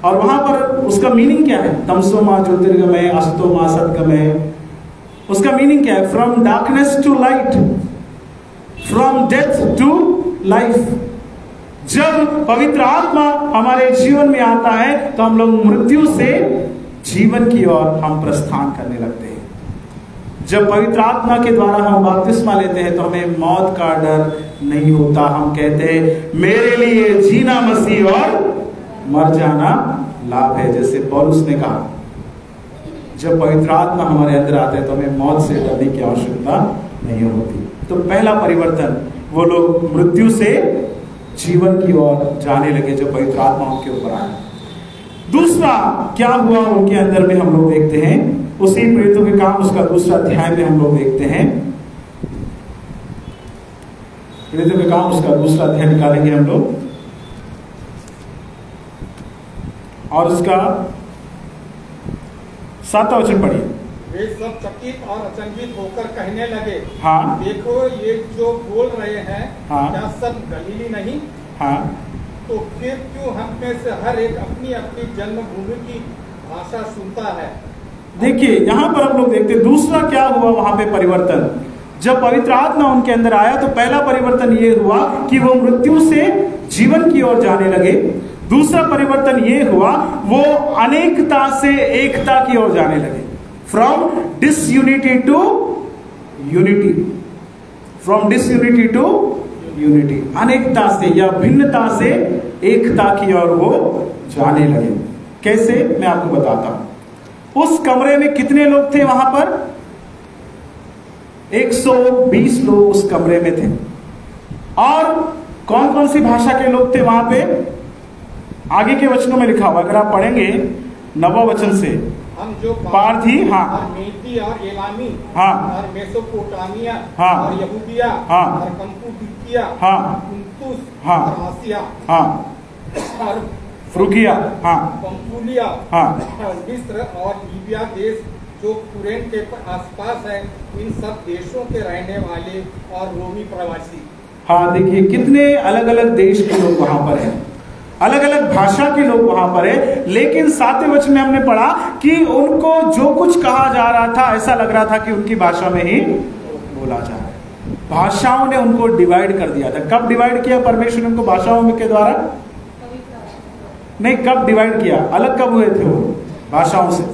और वहां पर उसका मीनिंग क्या है? तमसो माँ ज्योतिर्गमय, असतो माँ सद्गमय। उसका मीनिंग क्या है? From darkness to light, from death to life. जब पवित्र आत्मा हमारे जीवन में आता है तो हम लोग मृत्यु से जीवन की ओर हम प्रस्थान करने लगते हैं। जब पवित्र आत्मा के द्वारा हम बपतिस्मा लेते हैं तो हमें मौत का डर नहीं होता। हम कहते हैं मेरे लिए जीना मसीह और मर जाना लाभ है। जैसे पौलुस ने कहा, जब पवित्र आत्मा हमारे अंदर आता है तो हमें मौत से डरने की आवश्यकता नहीं होती। तो पहला परिवर्तन, वो लोग मृत्यु से जीवन की ओर जाने लगे जब पवित्र आत्मा उनके ऊपर आया। दूसरा क्या हुआ उनके अंदर में हम लोग देखते हैं, उसी प्रेरितों के काम उसका दूसरा अध्याय में हम लोग देखते हैं। प्रेरितों के काम उसका दूसरा अध्याय निकालेंगे हम लोग और उसका 7वां वचन पढ़िए। वे सब चकित और अचंभित होकर कहने लगे, हाँ, देखो ये जो बोल रहे हैं, हाँ, क्या सब गलीली नहीं? हाँ, तो फिर क्यों हम में से हर एक अपनी अपनी जन्मभूमि की भाषा सुनता है? देखिए यहां पर हम लोग देखते हैं दूसरा क्या हुआ वहां पे परिवर्तन। जब पवित्र आत्मा उनके अंदर आया तो पहला परिवर्तन ये हुआ कि वो मृत्यु से जीवन की ओर जाने लगे। दूसरा परिवर्तन ये हुआ वो अनेकता से एकता की ओर जाने लगे। From disunity to unity, from disunity to unity, अनेकता से या भिन्नता से एकता की ओर वो जाने लगे। कैसे, मैं आपको बताता हूं। उस कमरे में कितने लोग थे? वहां पर 120 लोग उस कमरे में थे। और कौन कौन सी भाषा के लोग थे वहां पे? आगे के वचनों में लिखा हुआ, अगर आप पढ़ेंगे 9वां वचन से, हम जो पारथी, हाँ, और मेदी और एलामी, हाँ, और मेसोपोटामिया, हाँ, और यहूदिया, हाँ, और कंपुदिकिया, हाँ, कुंतुस, हाँ, और आसिया, हाँ, और फ्रुगिया, हाँ, पंफूलिया, हाँ, और मिस्र और लीबिया देश जो कुरेन के आसपास है, इन सब देशों के रहने वाले और रोमी प्रवासी। हाँ, देखिए कितने अलग अलग देश के लोग वहां पर हैं, अलग अलग भाषा के लोग वहां पर है। लेकिन 7वें वचन में हमने पढ़ा कि उनको जो कुछ कहा जा रहा था ऐसा लग रहा था कि उनकी भाषा में ही बोला जा रहा है। भाषाओं ने उनको डिवाइड कर दिया था। कब डिवाइड किया परमेश्वर ने उनको भाषाओं में के द्वारा? नहीं, कब डिवाइड किया? अलग कब हुए थे वो भाषाओं से?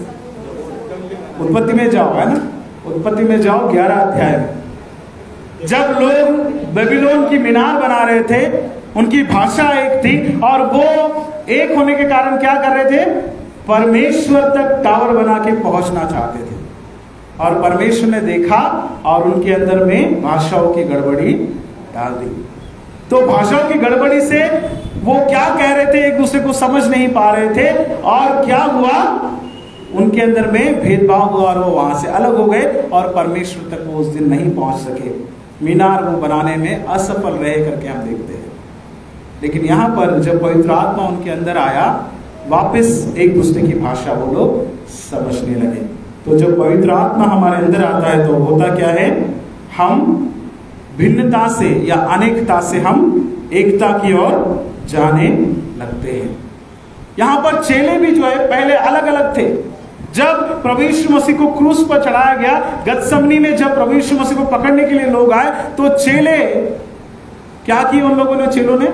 उत्पत्ति में जाओ, है ना, उत्पत्ति में जाओ 11 अध्याय में, जब लोग बेबीलोन की मीनार बना रहे थे, उनकी भाषा एक थी और वो एक होने के कारण क्या कर रहे थे? परमेश्वर तक टावर बना के पहुंचना चाहते थे। और परमेश्वर ने देखा और उनके अंदर में भाषाओं की गड़बड़ी डाल दी। तो भाषाओं की गड़बड़ी से वो क्या कह रहे थे एक दूसरे को समझ नहीं पा रहे थे, और क्या हुआ? उनके अंदर में भेदभाव हुआ और वो वहां से अलग हो गए और परमेश्वर तक वो उस दिन नहीं पहुंच सके। मीनार वो बनाने में असफल रहे करके हम देखते हैं। लेकिन यहाँ पर जब पवित्र आत्मा उनके अंदर आया, वापस एक दूसरे की भाषा वो लोग समझने लगे। तो जब पवित्र आत्मा हमारे अंदर आता है तो होता क्या है? हम भिन्नता से या अनेकता से हम एकता की ओर जाने लगते हैं। यहाँ पर चेले भी जो है पहले अलग अलग थे। जब प्रभु यीशु मसीह को क्रूस पर चढ़ाया गया, गतसमनी में जब प्रभु यीशु मसीह को पकड़ने के लिए लोग आए तो चेले क्या किए? उन लोगों ने, चेलों ने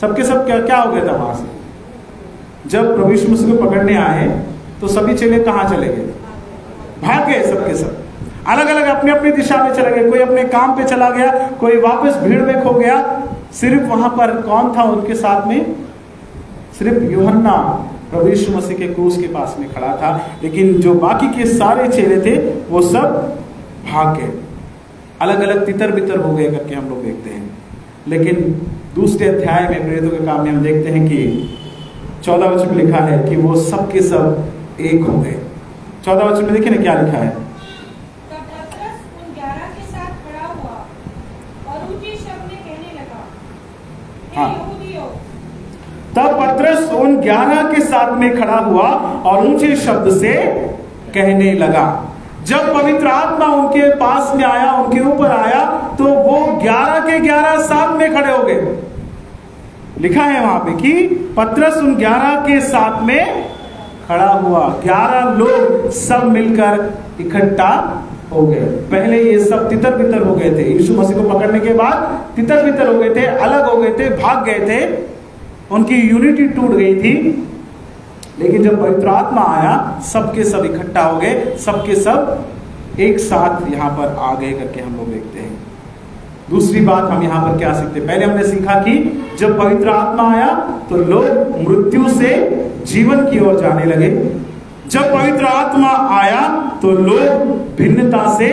सबके सब क्या हो गया था वहां से? जब प्रभु यीशु मसीह को पकड़ने आए तो सभी चेले कहां चले गए? भाग गए सबके सब, अलग अलग अपनी अपनी दिशा में चले गए। कोई अपने काम पे चला गया, कोई वापस भीड़ में खो गया। सिर्फ वहां पर कौन था उनके साथ में? सिर्फ यूहन्ना प्रभु यीशु मसीह के क्रूस के पास में खड़ा था। लेकिन जो बाकी के सारे चेले थे वो सब भाग गए, अलग अलग तितर बितर हो गए करके हम लोग देखते हैं। लेकिन दूसरे अध्याय में प्रेरितों के काम में हम देखते हैं कि 14 वचन में लिखा है कि वो सब के सब एक हो गए। 14 वचन में देखिए ना क्या लिखा है। तब पतरस उन 11 के साथ खड़ा हुआ और ऊंचे शब्द में कहने लगा, हे हाँ। यहूदियों, तब पतरस उन 11 के साथ में खड़ा हुआ और ऊंचे शब्द से कहने लगा। जब पवित्र आत्मा उनके पास में आया, उनके ऊपर आया, तो वो 11 के 11 साथ में खड़े हो गए। लिखा है वहां पे कि पतरस उन 11 के साथ में खड़ा हुआ। 11 लोग सब मिलकर इकट्ठा हो गए। पहले ये सब तितर बितर हो गए थे, यीशु मसीह को पकड़ने के बाद तितर बितर हो गए थे, अलग हो गए थे, भाग गए थे, उनकी यूनिटी टूट गई थी। लेकिन जब पवित्र आत्मा आया, सबके सब इकट्ठा हो गए, सबके सब एक साथ यहां पर आ गए करके हम लोग देखते हैं। दूसरी बात हम यहां पर क्या सीखते हैं? पहले हमने सीखा कि जब पवित्र आत्मा आया तो लोग मृत्यु से जीवन की ओर जाने लगे। जब पवित्र आत्मा आया तो लोग भिन्नता से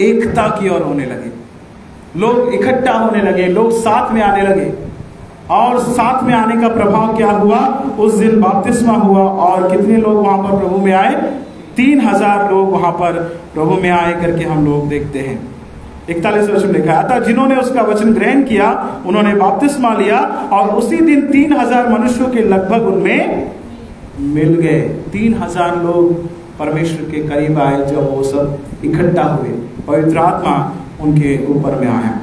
एकता की ओर होने लगे, लोग इकट्ठा होने लगे, लोग साथ में आने लगे। और साथ में आने का प्रभाव क्या हुआ? उस दिन बपतिस्मा हुआ और कितने लोग वहां पर प्रभु में आए? 3000 लोग वहां पर प्रभु में आए करके हम लोग देखते हैं। 41 वचन लिखा है, अतः जिन्होंने उसका वचन ग्रहण किया उन्होंने बपतिस्मा लिया और उसी दिन 3000 मनुष्यों के लगभग उनमें मिल गए। 3000 लोग परमेश्वर के करीब आए जब वो सब इकट्ठा हुए, पवित्र आत्मा उनके ऊपर में आया।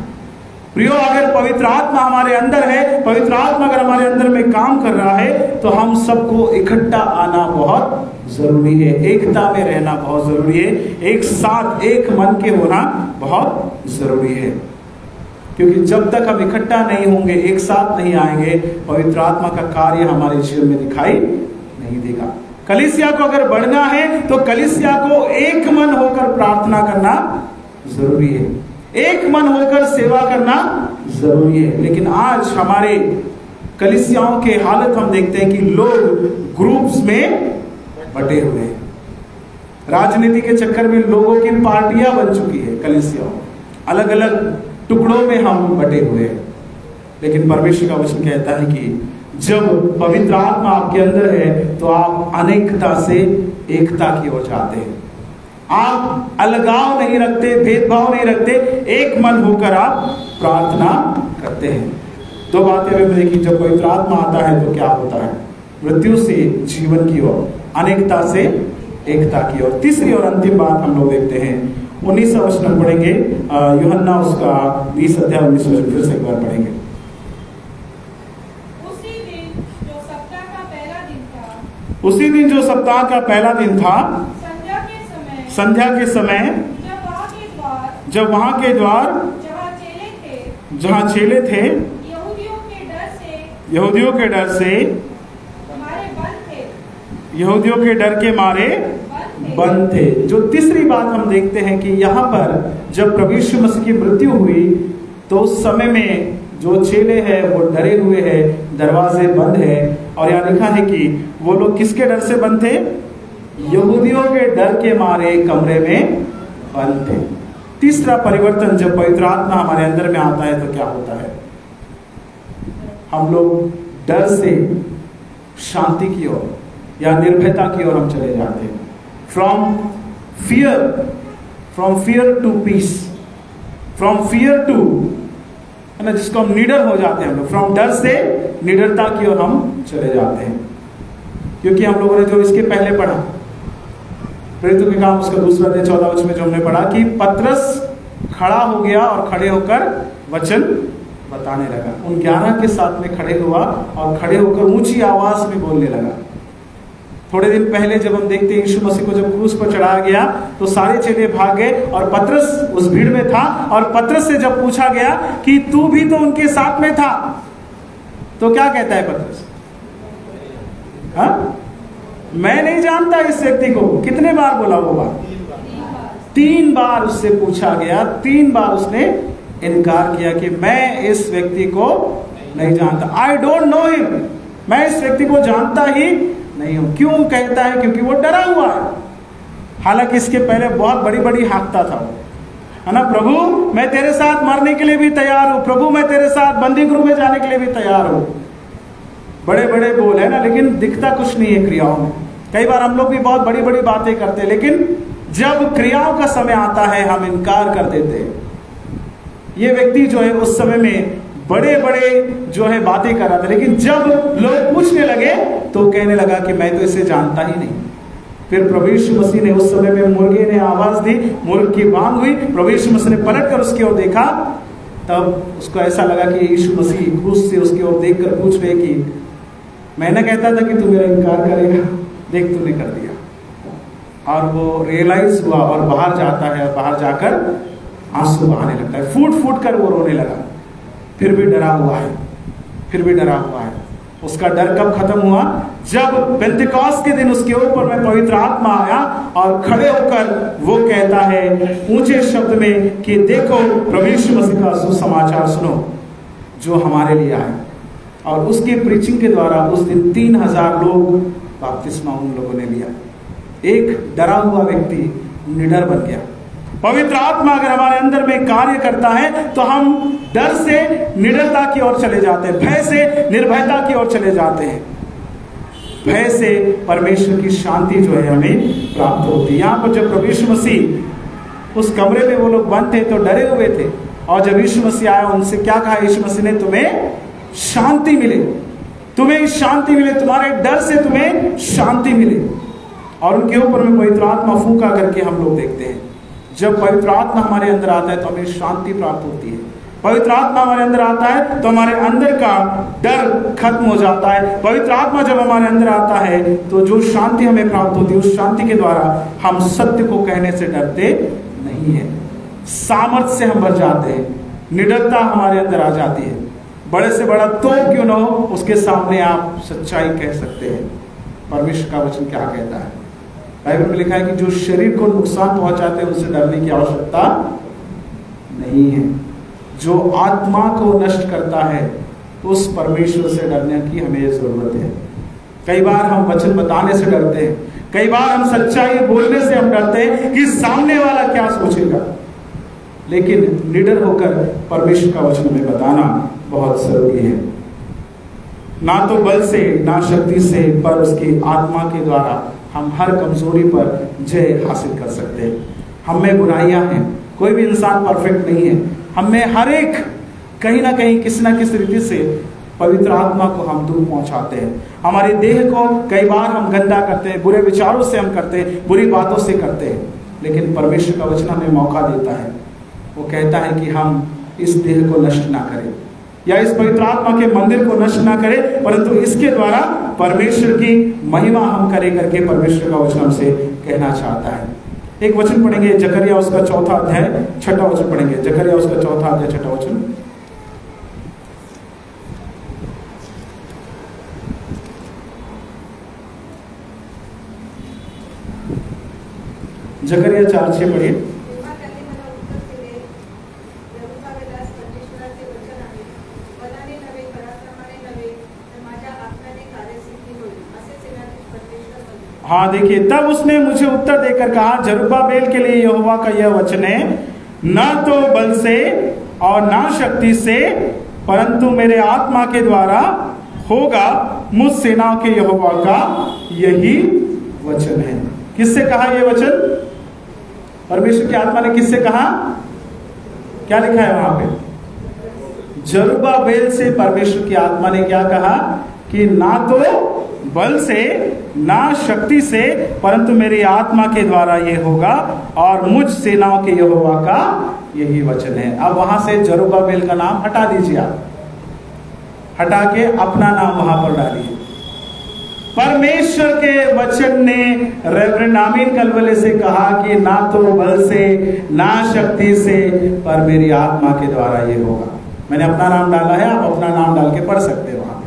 प्रियो, अगर पवित्र आत्मा हमारे अंदर है, पवित्र आत्मा अगर हमारे अंदर में काम कर रहा है, तो हम सबको इकट्ठा आना बहुत जरूरी है, एकता में रहना बहुत जरूरी है, एक साथ एक मन के होना बहुत जरूरी है। क्योंकि जब तक हम इकट्ठा नहीं होंगे, एक साथ नहीं आएंगे, पवित्र आत्मा का कार्य हमारे जीवन में दिखाई नहीं देगा। कलीसिया को अगर बढ़ना है तो कलीसिया को एक मन होकर प्रार्थना करना जरूरी है, एक मन होकर सेवा करना जरूरी है। लेकिन आज हमारे कलीसियाओं के हालत हम देखते हैं कि लोग ग्रुप्स में बटे हुए हैं। राजनीति के चक्कर में लोगों की पार्टियां बन चुकी है, कलीसियाओं अलग अलग टुकड़ों में हम बटे हुए हैं। लेकिन परमेश्वर का वचन कहता है कि जब पवित्र आत्मा आपके अंदर है तो आप अनेकता से एकता की ओर जाते हैं, आप अलगाव नहीं रखते, भेदभाव नहीं रखते, एक मन होकर आप प्रार्थना करते हैं। दो बातें हमें देखी, जब पवित्र आत्मा आता है तो क्या होता है? मृत्यु से जीवन की ओर, अनेकता से एकता की ओर। तीसरी और अंतिम बात हम लोग देखते हैं, 19वां वचन पढ़ेंगे, यूहन्ना उसका 20 अध्याय 19 वचन फिर से एक बार पढ़ेंगे। उसी दिन जो सप्ताह का पहला दिन था, संध्या के समय, जब वहां के द्वार जहां चेले थे यहूदियों के डर के मारे बंद थे। जो तीसरी बात हम देखते हैं कि यहाँ पर जब प्रभु यीशु मसीह की मृत्यु हुई तो उस समय में जो चेले हैं वो डरे हुए हैं, दरवाजे बंद है। और यहाँ लिखा है कि वो लोग किसके डर से बंद थे? यहूदियों के डर के मारे कमरे में बंद थे। तीसरा परिवर्तन, जब पवित्र आत्मा हमारे अंदर में आता है तो क्या होता है? हम लोग डर से शांति की ओर या निर्भयता की ओर हम चले जाते हैं। From fear to peace, from fear to, है ना, जिसको हम निडर हो जाते हैं हम लोग, फ्रॉम डर से निडरता की ओर हम चले जाते हैं। क्योंकि हम लोगों ने जो इसके पहले पढ़ा, प्रेरितों के काम उसका 2 अध्याय 14 वचन में जो हमने पढ़ा कि पतरस खड़ा हो गया और खड़े होकर वचन बताने लगा। उन 11 के साथ में खड़े हुआ और खड़े होकर ऊंची आवाज में बोलने लगा। थोड़े दिन पहले जब हम देखते हैं यीशु मसीह को जब क्रूस पर चढ़ाया गया तो सारे चेले भाग गए और पतरस उस भीड़ में था। और पतरस से जब पूछा गया कि तू भी तो उनके साथ में था, तो क्या कहता है पतरस? हाँ, मैं नहीं जानता इस व्यक्ति को। कितने बार बोला वो बात? 3 बार उससे पूछा गया, 3 बार उसने इनकार किया कि मैं इस व्यक्ति को नहीं जानता। आई डोंट नो हिम, मैं इस व्यक्ति को जानता ही नहीं हूं। क्यों कहता है? क्योंकि वो डरा हुआ है। हालांकि इसके पहले बहुत बड़ी बड़ी हाँकता था, है ना, प्रभु मैं तेरे साथ मरने के लिए भी तैयार हूं, प्रभु मैं तेरे साथ बंदी गृह में जाने के लिए भी तैयार हूं। बड़े बड़े बोल है ना, लेकिन दिखता कुछ नहीं है क्रियाओं में। कई बार हम लोग भी बहुत बड़ी बड़ी बातें करते हैं, लेकिन जब क्रियाओं का समय आता है हम इनकार कर देते हैं। ये व्यक्ति जो है उस समय में बड़े बड़े जो है बातें कर रहा था, लेकिन जब लोग पूछने लगे तो कहने लगा कि मैं तो इसे जानता ही नहीं। फिर प्रभु यीशु मसीह ने उस समय में मुर्गे ने आवाज दी, मुर्ग की बांग हुई, प्रभु यीशु मसीह ने पलट कर उसकी ओर देखा, तब उसको ऐसा लगा कि यीशु मसीह क्रूस से उसकी ओर देखकर पूछ रहे कि मैं ना कहता था कि तू मेरा इनकार करेगा, देख तूने कर दिया। और वो रियलाइज हुआ और बाहर जाता है, बाहर जाकर आंसू बहाने लगता है, फूट फूट कर वो रोने लगा। फिर भी डरा हुआ है, फिर भी डरा हुआ है। उसका डर कब खत्म हुआ? जब पेंतिकोस्त के दिन उसके ऊपर में पवित्र आत्मा आया और खड़े होकर वो कहता है ऊंचे शब्द में कि देखो प्रभु यीशु मसीह का सुसमाचार सुनो जो हमारे लिए आए। और उसकी प्रीचिंग के द्वारा उस दिन 3000 लोग बपतिस्मा उन लोगों ने लिया। एक डरा हुआ व्यक्ति निडर बन गया। पवित्र आत्मा अगर हमारे अंदर में कार्य करता है तो हम डर से निडरता की ओर चले जाते हैं, भय से निर्भयता की ओर चले जाते हैं। भय से परमेश्वर की शांति जो है हमें प्राप्त होती है। यहाँ पर जब प्रभु यीशु मसीह उस कमरे में वो लोग बंद थे तो डरे हुए थे, और जब यीशु मसीह आया उनसे क्या कहा यीशु मसीह ने? तुम्हें शांति मिले, तुम्हें शांति मिले, तुम्हारे डर से तुम्हें शांति मिले। और उनके ऊपर में पवित्र आत्मा फूंका करके हम लोग देखते हैं। जब पवित्र आत्मा हमारे अंदर आता है तो हमें शांति प्राप्त होती है। पवित्र आत्मा हमारे अंदर आता है तो हमारे अंदर का डर खत्म हो जाता है। पवित्र आत्मा जब हमारे अंदर आता है तो जो शांति हमें प्राप्त होती है, उस शांति के द्वारा हम सत्य को कहने से डरते नहीं है, सामर्थ्य से हम भर जाते हैं, निडरता हमारे अंदर आ जाती है। बड़े से बड़ा तोप क्यों ना हो, उसके सामने आप सच्चाई कह सकते हैं। परमेश्वर का वचन क्या कहता है? बाइबल में लिखा है कि जो शरीर को नुकसान पहुंचाते हैं उनसे डरने की आवश्यकता नहीं है। जो आत्मा को नष्ट करता है उस परमेश्वर से डरने की हमें जरूरत है। कई बार हम वचन बताने से डरते हैं, कई बार हम सच्चाई बोलने से हम डरते हैं कि सामने वाला क्या सोचेगा, लेकिन निडर होकर परमेश्वर का वचन हमें बताना बहुत जरूरी है। ना तो बल से ना शक्ति से, पर उसकी आत्मा के द्वारा हम हर कमजोरी पर जय हासिल कर सकते हैं। हम में बुराइयां हैं, कोई भी इंसान परफेक्ट नहीं है। हम में हर एक कहीं ना कहीं किसी ना किसी रीति से पवित्र आत्मा को हम दूर पहुंचाते हैं। हमारे देह को कई बार हम गंदा करते हैं, बुरे विचारों से हम करते हैं, बुरी बातों से करते हैं, लेकिन परमेश्वर का वचन हमें मौका देता है। वो कहता है कि हम इस देह को नष्ट ना करें या इस पवित्र आत्मा के मंदिर को नष्ट ना करें, परंतु इसके द्वारा परमेश्वर की महिमा हम करें करके परमेश्वर का वचन हमसे कहना चाहता है। एक वचन पढ़ेंगे, जकरिया उसका 4 अध्याय 6 वचन पढ़ेंगे। जकरिया उसका 4 अध्याय 6 वचन। जकरिया 4:6 पढ़िए। हाँ देखिए, तब उसने मुझे उत्तर देकर कहा, जरुब्बाबेल के लिए यहोवा का यह वचन है, न तो बल से और ना शक्ति से, परंतु मेरे आत्मा के द्वारा होगा, मुझ सेनाओं के यहोवा का यही वचन है। किससे कहा यह वचन? परमेश्वर की आत्मा ने किससे कहा? क्या लिखा है वहां पे? जरुब्बाबेल से परमेश्वर की आत्मा ने क्या कहा कि ना तो बल से ना शक्ति से, परंतु मेरी आत्मा के द्वारा ये होगा, और मुझ सेनाओं के यहोवा का यही वचन है। अब वहां से जरुब्बाबेल का नाम हटा दीजिए, आप हटा के अपना नाम वहां पर डालिए। परमेश्वर के वचन ने रेवरेंड आमीन कलवले से कहा कि ना तो बल से ना शक्ति से, पर मेरी आत्मा के द्वारा ये होगा। मैंने अपना नाम डाला है, आप अपना नाम डाल के पढ़ सकते हैं वहां पे।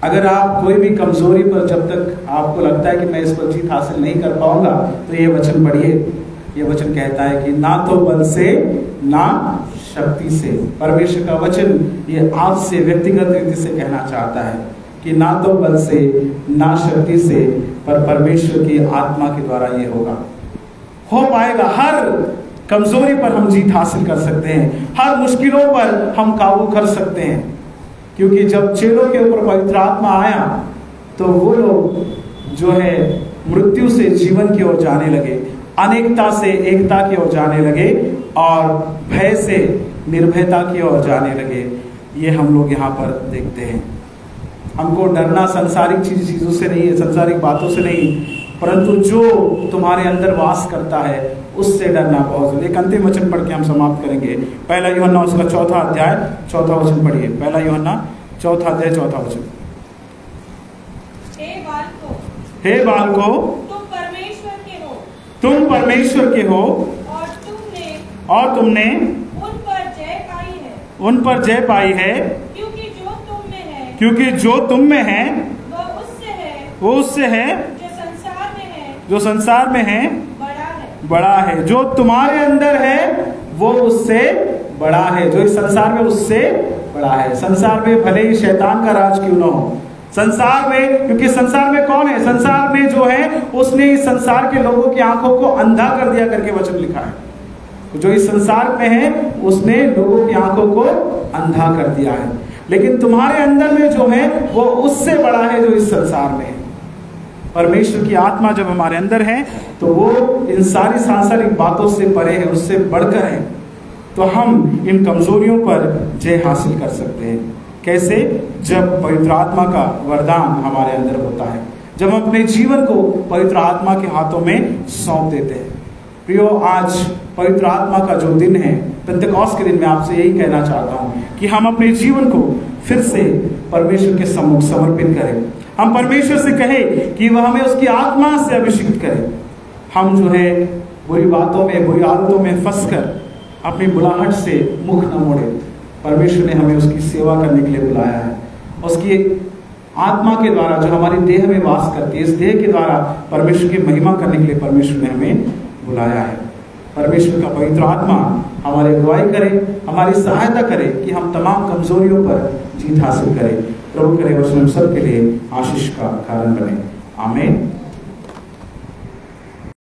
अगर आप कोई भी कमजोरी पर, जब तक आपको लगता है कि मैं इस पर जीत हासिल नहीं कर पाऊंगा, तो ये वचन पढ़िए। ये वचन कहता है कि ना तो बल से ना शक्ति से। परमेश्वर का वचन ये आपसे व्यक्तिगत रीति से कहना चाहता है कि ना तो बल से ना शक्ति से, पर परमेश्वर की आत्मा के द्वारा ये होगा, हो पाएगा। हर कमजोरी पर हम जीत हासिल कर सकते हैं, हर मुश्किलों पर हम काबू कर सकते हैं, क्योंकि जब चेलों के ऊपर पवित्र आत्मा आया तो वो लोग जो है मृत्यु से जीवन की ओर जाने लगे, अनेकता से एकता की ओर जाने लगे और भय से निर्भयता की ओर जाने लगे। ये हम लोग यहाँ पर देखते हैं। हमको डरना संसारिक चीजों से नहीं है, संसारिक बातों से नहीं, परंतु जो तुम्हारे अंदर वास करता है उससे डरना बहुत जरूरी। एक अंतिम वचन पढ़ के हम समाप्त करेंगे। पहला यूहन्ना उसका 4 अध्याय 4 वचन पढ़िए। पहला यूहन्ना 4 अध्याय 4 वचन। हे बालको तुम परमेश्वर के हो, तुम परमेश्वर के हो और तुमने उन पर जय पाई है, उन पर जय पाई है, क्योंकि जो तुम में है क्योंकि जो तुम में है वो उससे है, वो उससे है जो संसार में है, जो संसार में है बड़ा है। बड़ा है। जो तुम्हारे अंदर है वो उससे बड़ा है, जो इस संसार में उससे बड़ा है। संसार में भले ही शैतान का राज क्यों ना हो, संसार में, क्योंकि संसार में कौन है, संसार में जो है उसने इस संसार के लोगों की आंखों को अंधा कर दिया करके वचन लिखा है। जो इस संसार में है उसने लोगों की आंखों को अंधा कर दिया है, लेकिन तुम्हारे अंदर में जो है वो उससे बड़ा है जो इस संसार में है। परमेश्वर की आत्मा जब हमारे अंदर है तो वो इन सारी सांसारिक बातों से परे है, उससे बढ़कर है। तो हम इन कमजोरियों पर जय हासिल कर सकते हैं। कैसे? जब पवित्र आत्मा का वरदान हमारे अंदर होता है, जब हम अपने जीवन को पवित्र आत्मा के हाथों में सौंप देते हैं। प्रियो, आज पवित्र आत्मा का जो दिन है, पेंतेकोस्त के दिन, मैं आपसे यही कहना चाहता हूँ कि हम अपने जीवन को फिर से परमेश्वर के सम्मुख समर्पित करें। हम परमेश्वर से कहें कि वह हमें उसकी आत्मा से अभिषेक करे। हम जो है बुरी बातों में, बुरी आदतों में फंसकर अपनी बुलाहट से मुख न मोड़े। परमेश्वर ने हमें उसकी सेवा करने के लिए बुलाया है। उसकी आत्मा के द्वारा जो हमारी देह में वास करती है, इस देह के द्वारा परमेश्वर की महिमा करने के लिए परमेश्वर ने हमें बुलाया है। परमेश्वर का पवित्र आत्मा हमारी अगुवाई करे, हमारी सहायता करे कि हम तमाम कमजोरियों पर जीत हासिल करें। प्रभु करे वचन हम सब के लिए आशीष का कारण बने। आमीन।